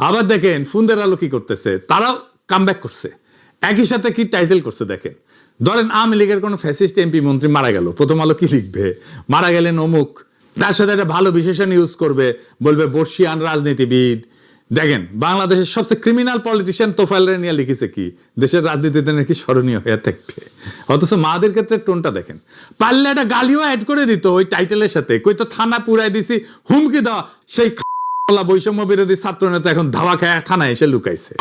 আবার দেখেন ফুন্দের আলো কি করতেছে, তারাও কামব্যাক করছে, একই সাথে কি টাইটেল করছে দেখেন। ধরেন আওয়ামী লীগের কোনো ফ্যাসিস্ট এমপি মন্ত্রী মারা গেল, প্রথম আলো কি লিখবে, মারা গেলেন অমুক, তার সাথে একটা ভালো বিশেষণ ইউজ করবে, বলবে বর্ষিয়ান রাজনীতিবিদ। দেখেন বাংলাদেশের সবচেয়ে ক্রিমিনাল পলিটিশিয়ান তোফায়েল নিয়ে লিখেছে কি দেশের রাজনীতিতে নাকি স্মরণীয় হয়ে থাকবে, অথচ মাদের ক্ষেত্রে টোনটা দেখেন। পারলে একটা গালিও অ্যাড করে দিত ওই টাইটেলের সাথে, কই তো থানা পুরাই দিছি, হুমকি দেওয়া, সেই বৈষম্য বিরোধী ছাত্র নেতা এখন ধাওয়া খায় থানায় এসে লুকাইছে।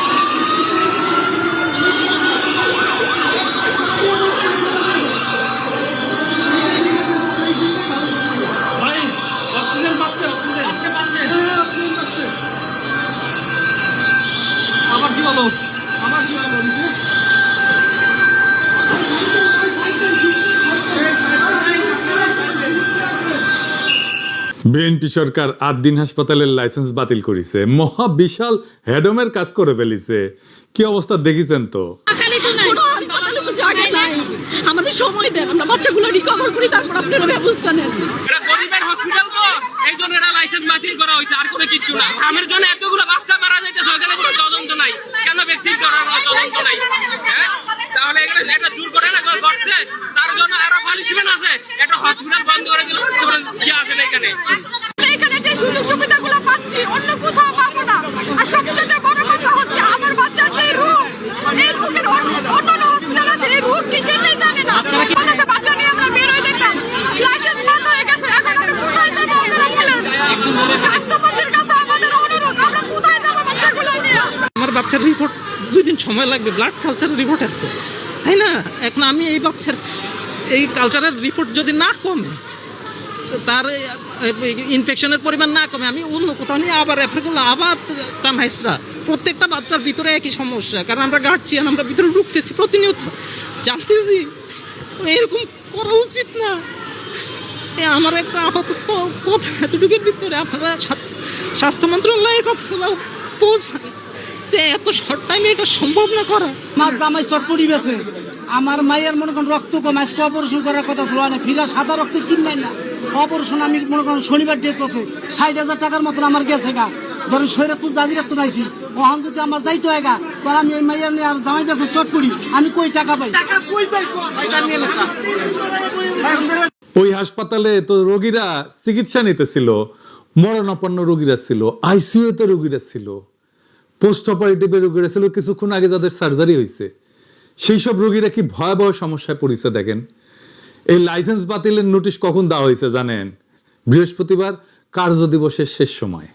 বিএনপি সরকার 8 দিন হাসপাতালের লাইসেন্স বাতিল করেছে, মহা বিশাল হেডমের কাজ করে ফেলিছে। কি অবস্থা দেখেছেন তো। আমাদের সময় দেন, আমরা বাচ্চাগুলো রিকভার করি, তারপর আপনারা ব্যবস্থা নেন। এটা গরিবের হসপিটাল তো, এই জন্য এটা লাইসেন্স বাতিল করা হয়েছে, আর কোনো কিছু না। আমার জন্য এতগুলো বাচ্চা মারা যাইতেছে, ওখানে কোনো তদন্ত নাই, কেন ভ্যাকসিন করানো তদন্ত নাই? তাহলে এখানে একটা দুর্ঘটনা ঘটছে, তার জন্য আরো পানিশমেন্ট আছে, একটা হসপিটাল বন্ধ করে দিল, কি আছে না এখানে? এখানে যে সুযোগ সুবিধাগুলো পাচ্ছি অন্য কোথাও পাবো না। আর সবচেয়ে বড় কথা হচ্ছে আমার বাচ্চার যে রোগ, এই রোগের অন্য হসপিটাল আছে, এই রোগ কি সেটাই জানে না। আমাদের বাচ্চা নিয়ে আমরা বের হয়ে যেতাম, লাইসেন্স বন্ধ হয়ে গেছে, এখন আমরা কোথায় যাবো আপনারা বলেন? স্বাস্থ্যমন্ত্রীর কাছে আমাদের অনুরোধ, আমরা কোথায় যাবো বাচ্চাগুলো নিয়ে? আমার বাচ্চার রিপোর্ট 2 দিন সময় লাগবে, ব্লাড কালচারের রিপোর্ট আছে, তাই না? এখন আমি এই বাচ্চার এই কালচারের রিপোর্ট যদি না কমে, তার ইনফেকশনের পরিমাণ না কমে, আমি অন্য কোথাও নিয়ে আবার রেফার করলাম, আবার টানহাইসরা। প্রত্যেকটা বাচ্চার ভিতরে একই সমস্যা, কারণ আমরা গার্জিয়ান, আমরা ভিতরে ঢুকতেছি প্রতিনিয়ত, জানতেছি এরকম করা উচিত না। আমার একটা আপাতত কথা এতটুকুর ভিতরে আপনারা স্বাস্থ্য মন্ত্রণালয়ের কথাগুলো পৌঁছান যে এত শর্ট টাইমে এটা সম্ভব না করা। আমার জামাই চটপটি বেছে, আমার মায়ের মনে করেন রক্ত কম, আজকে অপারেশন করার কথা ছিল না, ফিরা সাদা রক্ত কিনবেন না, অপারেশন আমি মনে করেন শনিবার ডেট করছে, 60,000 টাকার মতন আমার গেছে গা। ধরেন শরীর জাজি রাখতে নাইছি, ওখান যদি আমার যাইতে হয় গা, তাহলে আমি ওই মাইয়ার নিয়ে আর জামাই বেছে চটপটি, আমি কই টাকা পাই? টাকা কই পাই? ওই হাসপাতালে তো রোগীরা চিকিৎসা নিতেছিল, মরণাপন্ন রোগীরা ছিল, আইসিইউতে রোগীরা ছিল, পোস্ট অপারেটিভে রোগীরা ছিল, কিছুক্ষণ আগে যাদের সার্জারি হয়েছে, সেই সব রোগীরা কি ভয়াবহ সমস্যায় পড়েছে দেখেন। এই লাইসেন্স বাতিলের নোটিশ কখন দেওয়া হয়েছে জানেন? বৃহস্পতিবার, কার্য দিবসের শেষ সময়,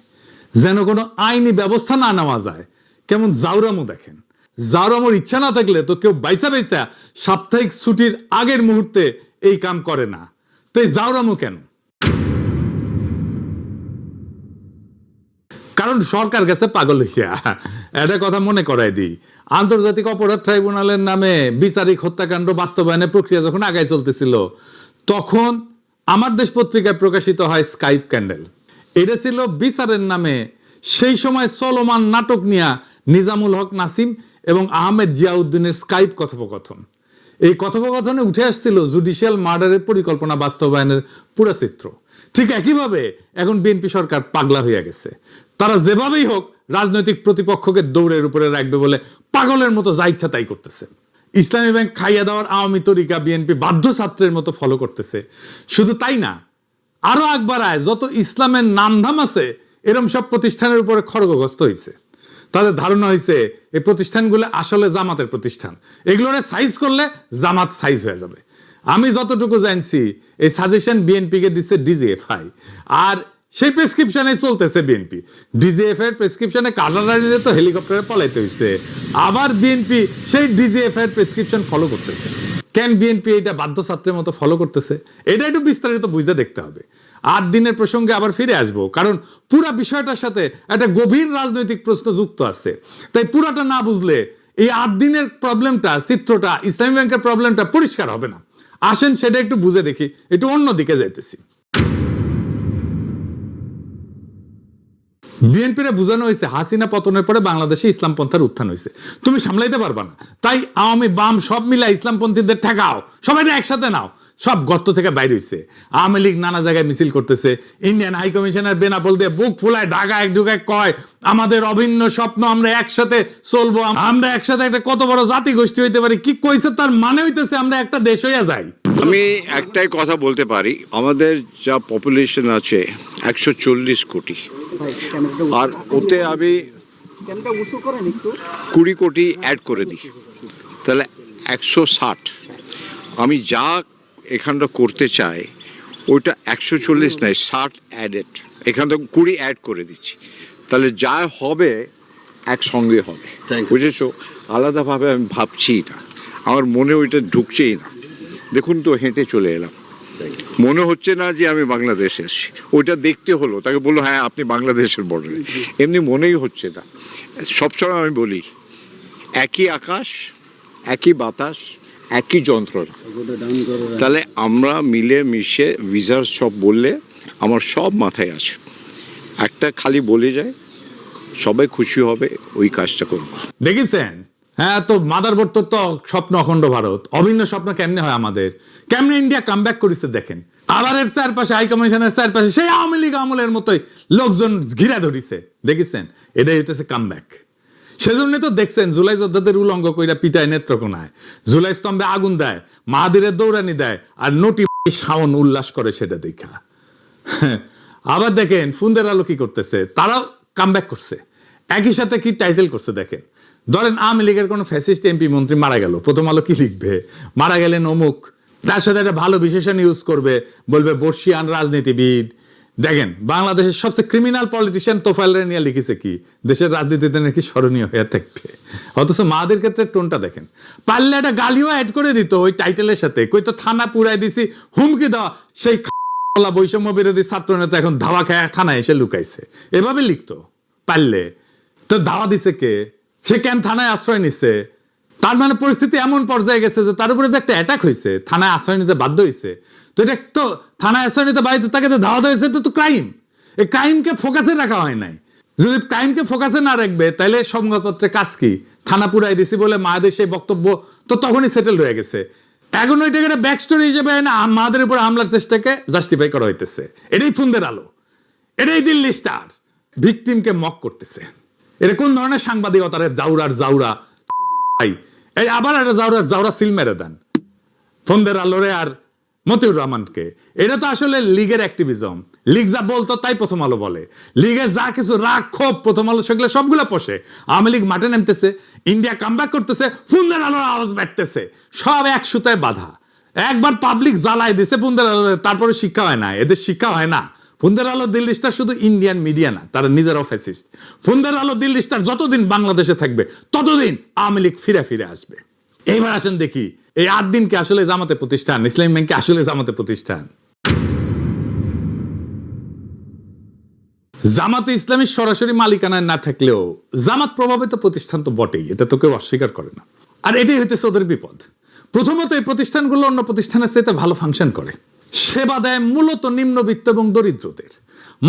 যেন কোনো আইনি ব্যবস্থা না নেওয়া যায়। কেমন জাউরামো দেখেন। জাউরামোর ইচ্ছা না থাকলে তো কেউ বাইসা বাইসা সাপ্তাহিক ছুটির আগের মুহূর্তে এই কাম করে না, তো এই জাউরামো কেন? কারণ সরকার গেছে পাগল হইয়া। একটা কথা মনে করাই দিই, আন্তর্জাতিক অপরাধ ট্রাইব্যুনালের নামে বিচারিক হত্যাকাণ্ড বাস্তবায়নের প্রক্রিয়া যখন আগায় চলতেছিল, তখন আমার দেশ পত্রিকায় প্রকাশিত হয় স্কাইপ ক্যান্ডেল। এটা ছিল বিচারের নামে সেই সময় চলমান নাটক নিয়ে নিজামুল হক নাসিম এবং আহমেদ জিয়াউদ্দিনের স্কাইপ কথোপকথন। এই কথোপকথনে উঠে আসছিল জুডিশিয়াল মার্ডারের পরিকল্পনা বাস্তবায়নের পুরো চিত্র। ঠিক একইভাবে এখন বিএনপি সরকার পাগলা হয়ে গেছে। তারা যেভাবেই হোক রাজনৈতিক প্রতিপক্ষকে দৌড়ের উপরে রাখবে বলে পাগলের মতো যা ইচ্ছা তাই করতেছে। ইসলামী ব্যাংক খাইয়া দেওয়ার আওয়ামী তরিকা বিএনপি বাধ্য ছাত্রের মতো ফলো করতেছে। শুধু তাই না, আরো একবার আয় যত ইসলামের নামধাম আছে এরম সব প্রতিষ্ঠানের উপরে খড়গগ্রস্ত হয়েছে। তাদের ধারণা হয়েছে এই প্রতিষ্ঠানগুলো আসলে জামাতের প্রতিষ্ঠান, এগুলোরে সাইজ করলে জামাত সাইজ হয়ে যাবে। আমি যতটুকু জানছি এই সাজেশন বিএনপিকে দিচ্ছে ডিজিএফআই, আর সেই প্রেসক্রিপশনে চলতেছে বিএনপি। ডিজিএফআই এর প্রেসক্রিপশনে কাটারানিতে তো হেলিকপ্টারে পলাইতে হয়েছে, আবার বিএনপি সেই ডিজিএফআই এর প্রেসক্রিপশন ফলো করতেছে। কেন বিএনপি এটা বাধ্য ছাত্রের মতো ফলো করতেছে, এটা একটু বিস্তারিত বুঝতে দেখতে হবে। 8 দিনের প্রসঙ্গে আবার ফিরে আসবো, কারণ পুরো বিষয়টার সাথে একটা গভীর রাজনৈতিক প্রশ্ন যুক্ত আছে। তাই পুরাটা না বুঝলে এই 8 দিনের প্রবলেমটা, চিত্রটা, ইসলামী ব্যাংকের প্রবলেমটা পরিষ্কার হবে না। আসেন সেটা একটু বুঝে দেখি, একটু অন্য দিকে যাইতেছি। বিএনপিরে বোঝানো হয়েছে হাসিনা পতনের পরে বাংলাদেশে ইসলামপন্থার উত্থান হয়েছে, তুমি সামলাইতে পারবা না, তাই আওয়ামী বাম সব মিলা ইসলামপন্থীদের ঠেকাও, সবাই একসাথে নাও। সব গর্ত থেকে বাইরে হয়েছে। আওয়ামী লীগ নানা জায়গায় মিছিল করতেছে, ইন্ডিয়ান হাই কমিশনার বেনাপোল দিয়ে বুক ফুলায় ঢাকা এক ঢুকায় কয় আমাদের অভিন্ন স্বপ্ন, আমরা একসাথে চলবো, আমরা একসাথে একটা কত বড় জাতি গোষ্ঠী হইতে পারি। কি কইছে তার মানে হইতেছে আমরা একটা দেশ হইয়া যাই। আমি একটাই কথা বলতে পারি, আমাদের যা পপুলেশন আছে 140 কোটি, আর ওতে আমি 20 কোটি অ্যাড করে দিই, তাহলে 160। আমি যা এখানটা করতে চাই ওইটা 140 নয়, 60 অ্যাডেড, এখান থেকে 20 অ্যাড করে দিচ্ছি, তাহলে যা হবে একসঙ্গে হবে, বুঝেছো? আলাদাভাবে আমি ভাবছি না, আমার মনে ওইটা ঢুকছেই না। দেখুন তো, হেঁটে চলে এলাম, মনে হচ্ছে না যে আমি বাংলাদেশে এসেছি। ওইটা দেখতে হলো, তাকে বললো হ্যাঁ আপনি বাংলাদেশের বর্ডারে, এমনি মনেই হচ্ছে না। সবসময় আমি বলি একই আকাশ, একই বাতাস, একই যন্ত্রণা। তাহলে আমরা মিলে মিশে ভিসার সব বললে আমার সব মাথায় আছে, একটা খালি বলে যায় সবাই খুশি হবে, ওই কাজটা করবো। দেখেছেন? হ্যাঁ, তো মাদারবোর্ড তো স্বপ্ন অখণ্ড ভারত, অভিন্ন স্বপ্ন কেমনে হয় আমাদের, কেমনে ইন্ডিয়া কামব্যাক করেছে দেখেন। আবার এর চারপাশে হাই কমিশনের চারপাশে সেই আওয়ামী লীগ আমলের মতোই লোকজন ঘিরা ধরিছে, দেখেছেন? এটাই হইতেছে কামব্যাক। সেজন্য তো দেখছেন জুলাই যোদ্ধাদের উলঙ্গ কইরা পিটায় নেত্রকোনায়, জুলাই স্তম্ভে আগুন দেয়, মাহাদিরের দৌড়ানি দেয়, আর নটি শাওন উল্লাস করে সেটা দেখা। আবার দেখেন ফুন্দের আলো কি করতেছে, তারাও কামব্যাক করছে, একই সাথে কি টাইটেল করছে দেখেন। ধরেন আওয়ামী লীগের কোনো ফ্যাসিস্ট এমপি মন্ত্রী মারা গেল, প্রথম আলো কি লিখবে? মারা গেলেন অমুক, তার সাথে একটা ভালো বিশেষণ ইউজ করবে, বলবে বর্ষিয়ান রাজনীতিবিদ। দেখেন বাংলাদেশের সবচেয়ে ক্রিমিনাল পলিটিশিয়ান তোফায়েল নিয়ে লিখেছে কি দেশের রাজনীতিতে নাকি স্মরণীয় হয়ে থাকবে, অথচ মাদের ক্ষেত্রে টোনটা দেখেন। পারলে একটা গালিও অ্যাড করে দিত ওই টাইটেলের সাথে, কই তো থানা পুরাই দিছি, হুমকি দেওয়া, সেই বৈষম্য বিরোধী ছাত্র নেতা এখন ধাওয়া খায় থানায় এসে লুকাইছে, এভাবে লিখতো পারলে। তো ধাওয়া দিছে কে? সে কেন থানায় আশ্রয় নিচ্ছে? তার মানে পরিস্থিতি এমন পর্যায়ে গেছে যে তার উপরে যে একটা অ্যাটাক হয়েছে, থানায় আশ্রয় নিতে বাধ্য হয়েছে। তো এটা তো থানায় আশ্রয় নিতে বাড়িতে তাকে তো ধাওয়া হয়েছে, তো ক্রাইম। এই ক্রাইমকে ফোকাসে রাখা হয় নাই। যদি ক্রাইমকে ফোকাসে না রাখবে তাহলে সংবাদপত্রে কাজ কি? থানা পুরাই দিছি বলে মায়েদের সেই বক্তব্য তো তখনই সেটেল হয়ে গেছে। এখন ওইটাকে একটা ব্যাক স্টোরি হিসেবে না মাদের উপর হামলার চেষ্টাকে জাস্টিফাই করা হইতেছে। এটাই ফুন্দের আলো, এটাই দিল্লি স্টার, ভিকটিমকে মক করতেছে। এটা কোন ধরনের সাংবাদিকতার জাউরা ভাই? এই আবার একটা জাউরা সিল মেরে দেন ফুন্দের আলোরে আর মতিউর রহমানকে। এটা তো আসলে লীগের অ্যাক্টিভিজম। লীগ যা বলতো তাই প্রথম আলো বলে, লীগের যা কিছু রাগ ক্ষোভ প্রথম আলো সেগুলো সবগুলো পোষে। আওয়ামী লীগ মাঠে নামতেছে, ইন্ডিয়া কামব্যাক করতেছে, ফুন্দের আলোর আওয়াজ বাড়তেছে, সব এক সুতায় বাধা। একবার পাবলিক জ্বালায় দিছে ফুন্দের আলো, তারপরে শিক্ষা হয় না, এদের শিক্ষা হয় না। ফুন্দের আলো দিল্লি স্টার শুধু ইন্ডিয়ান মিডিয়া না, তারা নিজেরাও ফ্যাসিস্ট। ফুন্দের আলো দিল্লি স্টার যতদিন বাংলাদেশে থাকবে ততদিন আওয়ামী লীগ ফিরে ফিরে আসবে। এইবার আসেন দেখি এই 8 দিন কি আসলে জামাতে প্রতিষ্ঠান, ইসলামী ব্যাংক কি আসলে জামাতে প্রতিষ্ঠান? জামাতে ইসলামী সরাসরি মালিকানায় না থাকলেও জামাত প্রভাবিত প্রতিষ্ঠান তো বটেই, এটা তো কেউ অস্বীকার করে না। আর এটাই হইতেছে ওদের বিপদ। প্রথমত এই প্রতিষ্ঠানগুলো অন্য প্রতিষ্ঠানের চাইতে ভালো ফাংশন করে, সেবা দেয় মূলত নিম্নবিত্ত এবং দরিদ্রদের,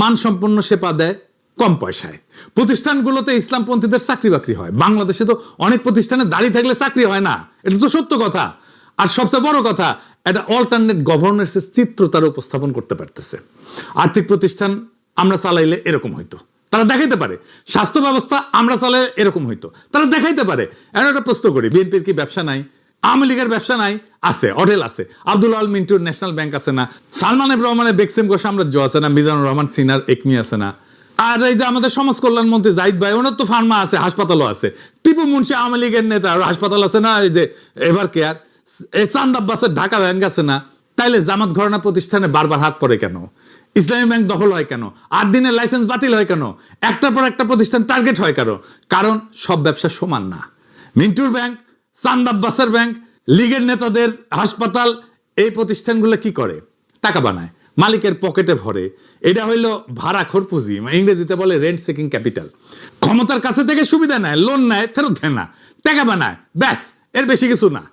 মানসম্পন্ন সেবা দেয় কম পয়সায়। প্রতিষ্ঠানগুলোতে ইসলামপন্থীদের চাকরি বাকরি হয়। বাংলাদেশে তো অনেক প্রতিষ্ঠানে দাঁড়িয়ে থাকলে চাকরি হয় না, এটা তো সত্য কথা। আর সবচেয়ে বড় কথা, একটা অল্টারনেট গভর্নেন্সের চিত্র তারা উপস্থাপন করতে পারতেছে। আর্থিক প্রতিষ্ঠান আমরা চালাইলে এরকম হইতো, তারা দেখাইতে পারে। স্বাস্থ্য ব্যবস্থা আমরা চালাইলে এরকম হইতো, তারা দেখাইতে পারে। এখন একটা প্রশ্ন করি, বিএনপির কি ব্যবসা নাই? আওয়ামী লীগের ব্যবসা নাই? আছে, হোটেল আছে। আব্দুল আল মিন্টুর ন্যাশনাল ব্যাংক আছে না? সালমান এফ রহমানের বেক্সিম গো সাম্রাজ্য আছে না? মিজানুর রহমান সিনার একমি আছে না? আর এই যে আমাদের সমাজ কল্যাণ মন্ত্রী জাহিদ ভাই, ওনার তো ফার্মা আছে, হাসপাতালও আছে। টিপু মুন্সি আওয়ামী লীগের নেতা, হাসপাতাল আছে না? এই যে এভার কেয়ার, এই চান্দ আব্বাসের ঢাকা ব্যাংক আছে না? তাইলে জামাত ঘরানা প্রতিষ্ঠানে বারবার হাত পড়ে কেন? ইসলামী ব্যাংক দখল হয় কেন? 8 দিনের লাইসেন্স বাতিল হয় কেন? একটার পর একটা প্রতিষ্ঠান টার্গেট হয় কেন? কারণ সব ব্যবসা সমান না। মিন্টুর ব্যাংক, চান্দ আব্বাসের ব্যাংক, লীগের নেতাদের হাসপাতাল, এই প্রতিষ্ঠানগুলো কি করে? টাকা বানায়, মালিকের পকেটে ভরে। এটা হইলো ভাড়াখোর পুঁজি, ইংরেজিতে বলে রেন্ট সিকিং ক্যাপিটাল। ক্ষমতার কাছে থেকে সুবিধা নেয়, লোন নেয়, ফেরত দেয় না, টাকা বানায়, ব্যাস, এর বেশি কিছু না।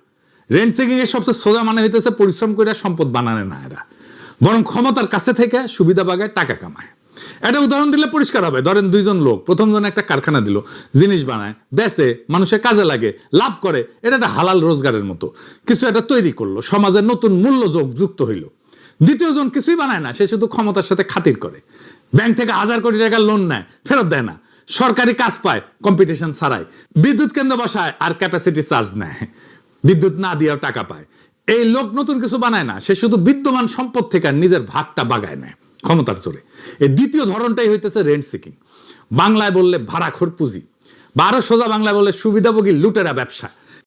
রেন্ট সিকিং এর সবচেয়ে সোজা মানে হইতেছে পরিশ্রম করে সম্পদ বানানো না, এরা বরং ক্ষমতার কাছে থেকে সুবিধা বাগায় টাকা কামায়। একটা উদাহরণ দিলে পরিষ্কার হবে। ধরেন দুইজন লোক, প্রথম জন একটা কারখানা দিল, জিনিস বানায়, বেচে, মানুষের কাজে লাগে, লাভ করে, এটা একটা হালাল রোজগারের মতো কিছু একটা তৈরি করলো, সমাজের নতুন মূল্য যুক্ত হইল। দ্বিতীয় জন কিছুই বানায় না, সে শুধু ক্ষমতার সাথে খাতির করে, ব্যাংক থেকে 1000 কোটি টাকা লোন নেয়, ফেরত দেয় না, সরকারি কাজ পায় কম্পিটিশন ছাড়াই, বিদ্যুৎ কেন্দ্র বসায় আর ক্যাপাসিটি চার্জ নেয়, বিদ্যুৎ না দিয়েও টাকা পায়। এই লোক নতুন কিছু বানায় না, সে শুধু বিদ্যমান সম্পদ থেকে নিজের ভাগটা বাগায় নেয় ক্ষমতার জোরে। এই দ্বিতীয় ধরনটাই হইতেছে রেন্ট সিকিং, বাংলায় বললে ভাড়াখোর পুঁজি, বা আরো সোজা বাংলায় বললে সুবিধাভোগী লুটেরা ব্যবসা।